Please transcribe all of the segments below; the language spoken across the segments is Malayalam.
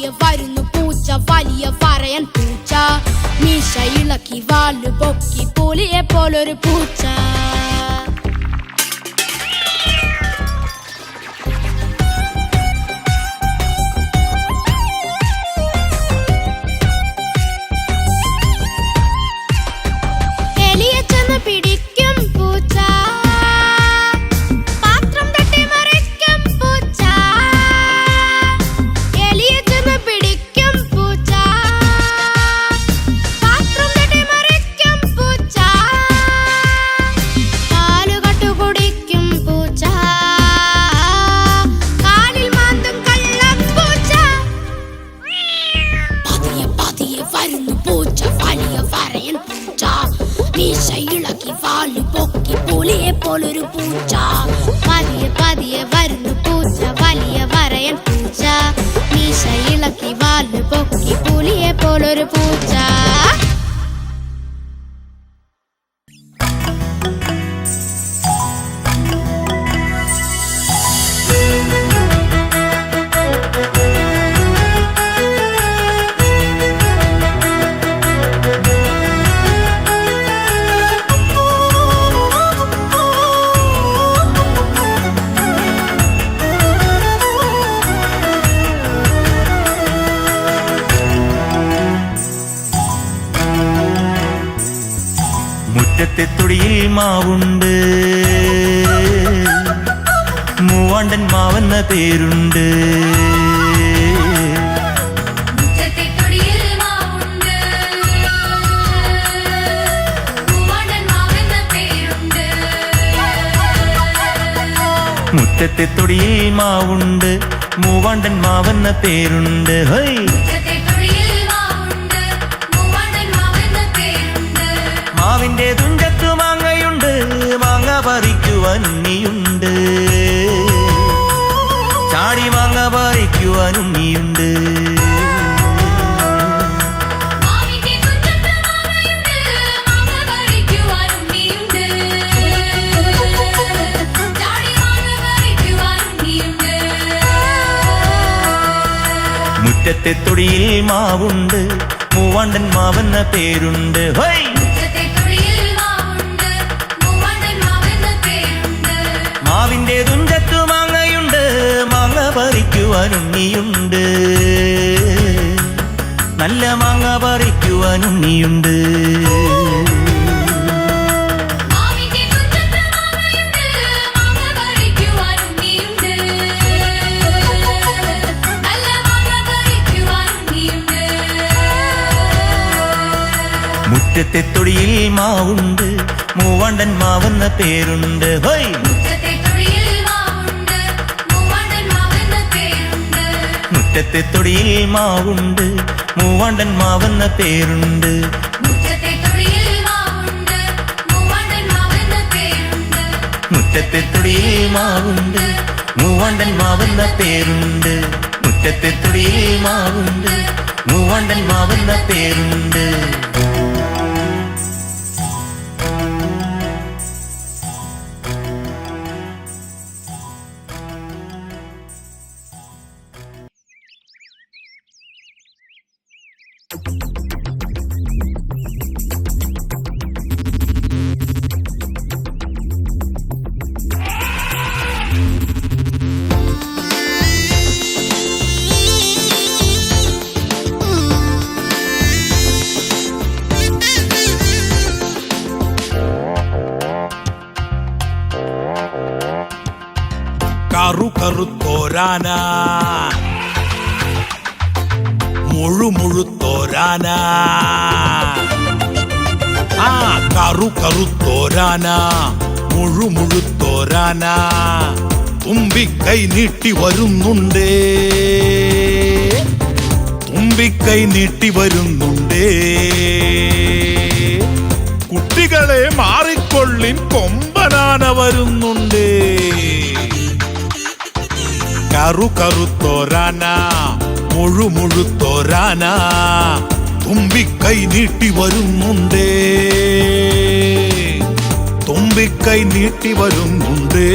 പതിയെ വരുന്നു പൂച്ച വലിയ വരയൻ പൂച്ച മീശ ഇളക്കി വാല് പൊക്കി പുലിയെ പോലൊരു പൂച്ച പിടിക്കും പൂച്ച പാത്രം തട്ടി മറിക്കും പൂച്ച എലിയെ ചെന്ന് പിടിക്കും പൂച്ച പാത്രം തട്ടി മറിക്കും പൂച്ച പാലുകട്ടു കുടിക്കും പൂച്ച കാലിൽ മാന്തും കള്ളപ്പൂച്ച പതിയെ പതിയെ വരുന്നു പൂച്ച വലിയ വരയൻ പൂച്ച മീശ ഇളക്കി വാല് പൊക്കി പുലിയെ പോലൊരു പൂച്ച പതിയെ പതിയെ വരുന്നു പൂച്ച വലിയ വരയൻ പൂച്ച മീശ ഇളക്കി വാല് പൊക്കി പുലിയെ പോലൊരു പൂച്ച മുറ്റത്തെ തൊടിയിൽ മാവുണ്ട് മൂവാണ്ടൻ മാവെന്ന പേരുണ്ട് മുറ്റത്തെ തൊടിയിൽ മാവുണ്ട് മൂവാണ്ടൻ മാവെന്ന പേരുണ്ട് ഹൈ മാവിന്റെ തുഞ്ചത്തു മാങ്ങയുണ്ട് മാങ്ങ പറിക്കുവാൻ ഉണ്ണിയുണ്ട് ചാടി മാങ്ങ പറിക്കുവാൻ ഉണ്ണിയുണ്ട് മുറ്റത്തെ തൊടിയിൽ മാവുണ്ട് മൂവാണ്ടൻ മാവെന്ന പേരുണ്ട് ഹൈ മാവിന്റെ തുഞ്ചത്തു മാങ്ങയുണ്ട് മാങ്ങ പറിക്കുവാൻ ഉണ്ണിയുണ്ട് നല്ല മാങ്ങ പറിക്കുവാൻ ഉണ്ണിയുണ്ട് മുറ്റത്തെ തൊടിയിൽ മാവുണ്ട് മൂവാണ്ടൻ മാവെന്ന പേരുണ്ട് ഹൈ മുറ്റത്തെ തൊടിയിൽ മാവുണ്ട് മൂവാണ്ടൻ മാവെന്ന പേരുണ്ട് മുറ്റത്തെ തൊടിയിൽ മാവുണ്ട് മൂവാണ്ടൻ മാവെന്ന പേരുണ്ട് മുറ്റത്തെ തൊടിയിൽ മാവുണ്ട് മൂവാണ്ടൻ മാവെന്ന പേരുണ്ട് കറുത്തോരാന മുഴുമുഴുത്തോരാന ആ കറുത്തോരാന മുഴുമുഴുത്തോരാന തുമ്പിക്കൈ നീട്ടി വരുന്നുണ്ടേ തുമ്പിക്കൈ നീട്ടി വരുന്നുണ്ടേ കുട്ടികളെ മാറിക്കൊള്ളിൻ കൊമ്പനാന വരുന്നുണ്ടേ കറുത്തോരാന മുഴുമുഴുത്തോരാന തുമ്പിക്കൈ നീട്ടി വരുന്നുണ്ടേ തുമ്പിക്കൈ നീട്ടി വരുന്നുണ്ടേ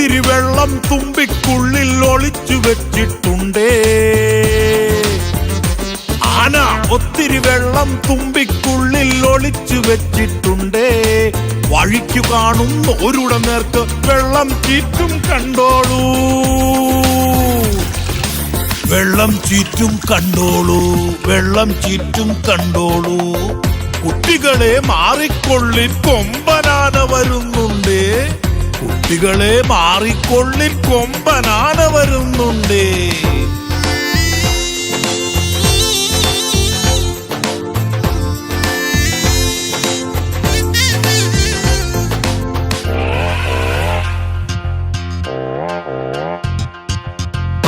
ഒത്തിരി വെള്ളം തുമ്പിക്കുള്ളിൽ ഒളിച്ചു വെച്ചിട്ടുണ്ടേ. ആന ഒത്തിരി വെള്ളം തുമ്പിക്കുള്ളിൽ ഒളിച്ചു വെച്ചിട്ടുണ്ടേ. വഴിക്കു കാണുന്നോരുടെ നേർക്ക് വെള്ളം ചീറ്റും കണ്ടോളൂ, വെള്ളം ചീറ്റും കണ്ടോളൂ, വെള്ളം ചീറ്റും കണ്ടോളൂ. കുട്ടികളെ മാറിക്കൊള്ളിൻ കൊമ്പനാന വരുന്നുണ്ടേ, കുട്ടികളെ മാറിക്കൊള്ളിൻ കൊമ്പനാന വരുന്നുണ്ടേ.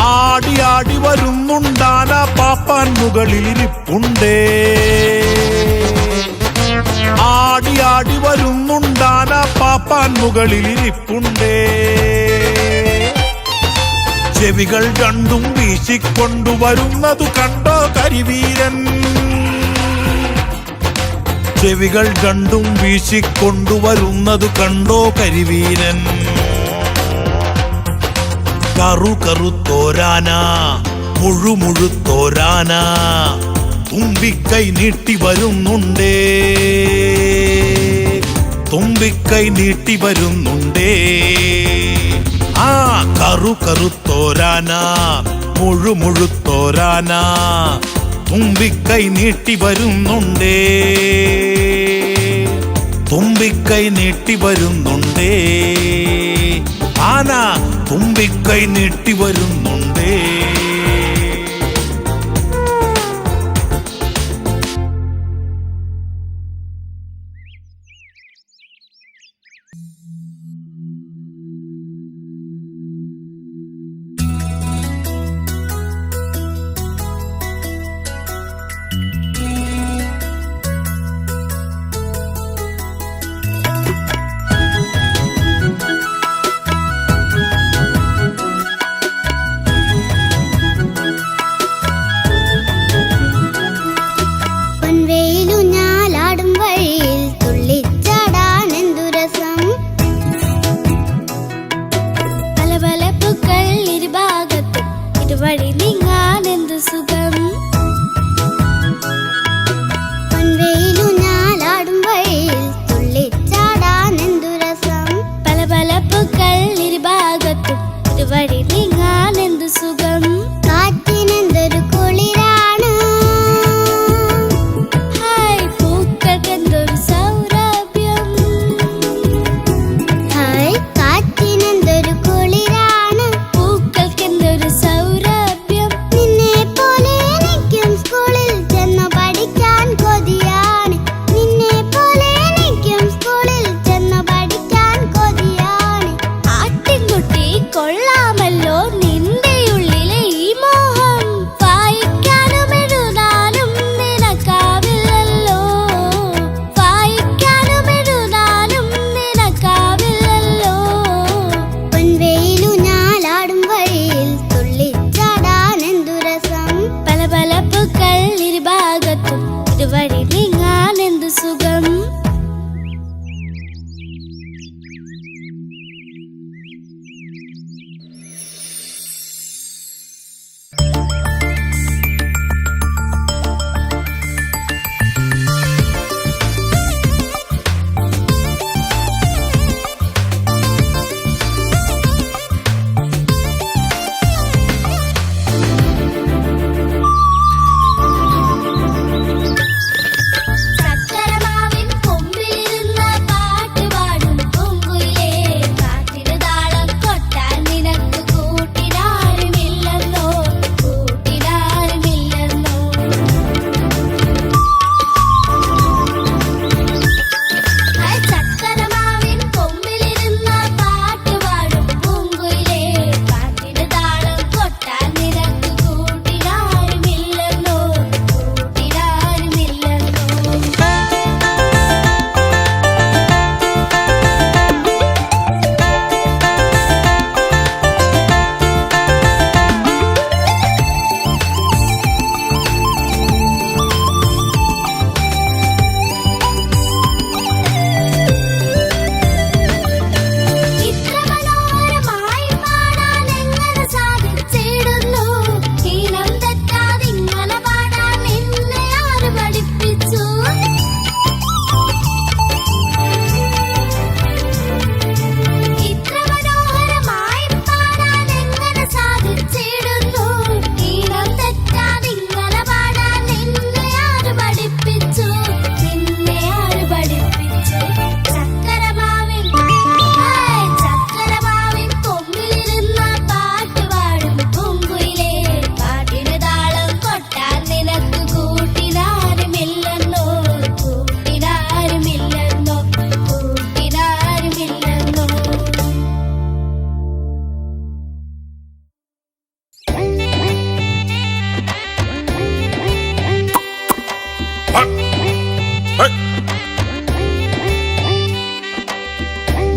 ആടി ആടി വരുന്നുണ്ടാന പാപ്പാൻ മുകളിലിരിപ്പുണ്ടേ. ആടി ആടി വരുന്നുണ്ടാന പാപ്പാൻ മുകളിലിരിപ്പുണ്ടേ. ചെവികൾ രണ്ടും വീശിക്കൊണ്ടുവരുന്നതു കണ്ടോ കരിവീരൻ, ചെവികൾ രണ്ടും വീശിക്കൊണ്ടുവരുന്നതു കണ്ടോ കരിവീരൻ. കറു കറുത്തോരാന മുഴുമുഴുത്തോരാന തുമ്പിക്കൈ നീട്ടി വരുന്നുണ്ടേ, തുമ്പിക്കൈ നീട്ടി വരുന്നുണ്ടേ. ആ കറു കറുത്തോരാന മുഴുമുഴുത്തോരാന തുമ്പിക്കൈ നീട്ടി വരുന്നുണ്ടേ, തുമ്പിക്കൈ നീട്ടി വരുന്നുണ്ടേ. ആന തുമ്പിക്കൈ നീട്ടി വരുന്നുണ്ടേ. വഴി നീങ്ങാനെന്തു സുഖം, പൊൻവെയിലുഞ്ഞാലാടും വഴിയിൽ തുള്ളിച്ചാടാനെന്തു രസം. പല പല പൂക്കൾ ഇരുഭാഗത്തും ഇതുവഴി നീങ്ങാനെന്തു സുഖം. കാറ്റിനെന്തൊരു കുളിരാണ്, ഹായ് പൂക്കൾക്കെന്തൊരു സൗരഭ്യം. ഹായ് കാറ്റിനെന്തൊരു കുളിരാണ്, പൂക്കൾക്കെന്തൊരു സൗരഭ്യം. നിന്നെ പോലെ എനിക്കും സ്കൂളിൽ ചെന്നു പഠിക്കാൻ കൊതിയാണ്, നിന്നെ പോലെ എനിക്കും സ്കൂളിൽ ചെന്നു പഠിക്കാൻ കൊതിയാണ്. ആട്ടിൻകുട്ടി കൊള്ളാമല്ലോ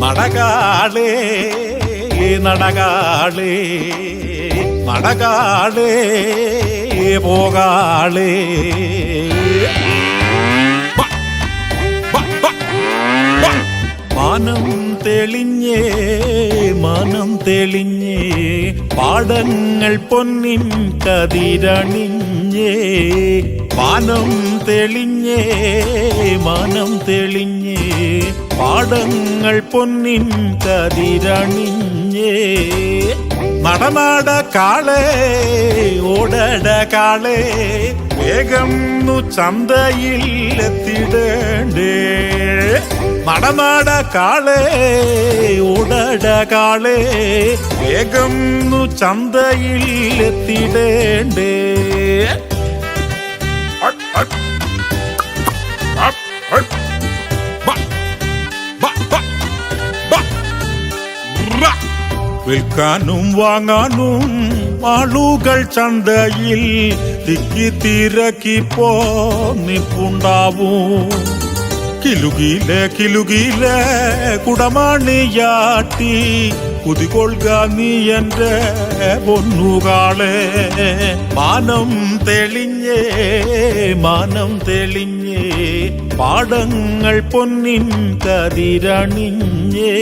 നടകാളേ നടകാളേ നടകാളേ പോകാളേ മാനം തെളിഞ്ഞേ മാനം തെളിഞ്ഞേ പാടങ്ങൾ പൊന്നിൻ കതിരണിഞ്ഞേ മാനം തെളിഞ്ഞേ മാനം തെളിഞ്ഞേ പാടങ്ങൾ പൊന്നിൻ കതിരണിഞ്ഞേ നടനാട കാളേ ഓടട കാളേ വേഗം ചന്തയിൽ എത്തിടേണ്ടേ നടനാട കാളേ ഓടട കാളേ വേഗം ചന്തയിൽ എത്തിടേണ്ടേ വിൽക്കാനും വാങ്ങാനും ആളുകൾ ചന്തയിൽ തിക്കി തിരക്കി പോന്നിപ്പുണ്ടാവും കിലുകിലെ കിലുകിലെ കുടമണിയാട്ടി കുതികൊള്ളുക നീ എൻ്റെ പൊന്നുകാളെ മാനം തെളിഞ്ഞേ മാനം തെളിഞ്ഞേ പാടങ്ങൾ പൊന്നിൻ കതിരണിഞ്ഞേ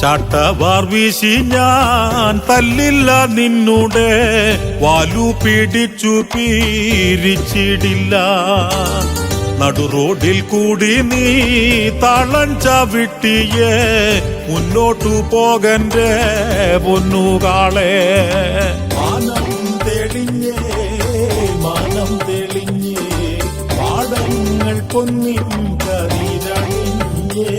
ചാട്ടവാർ വീശി ഞാൻ തല്ലില്ല നിന്നുടെ വാലു പിടിച്ചു പീരിച്ചിടില്ല നടുറോഡിൽ കൂടി നീ താളം ചവിട്ടിയേ മുന്നോട്ടു പോകന്റെ പൊന്നുകാളെ മാനം തെളിഞ്ഞേ മാനം തെളിഞ്ഞേ പാടങ്ങൾ പൊന്നിൻ കതിരണിഞ്ഞേ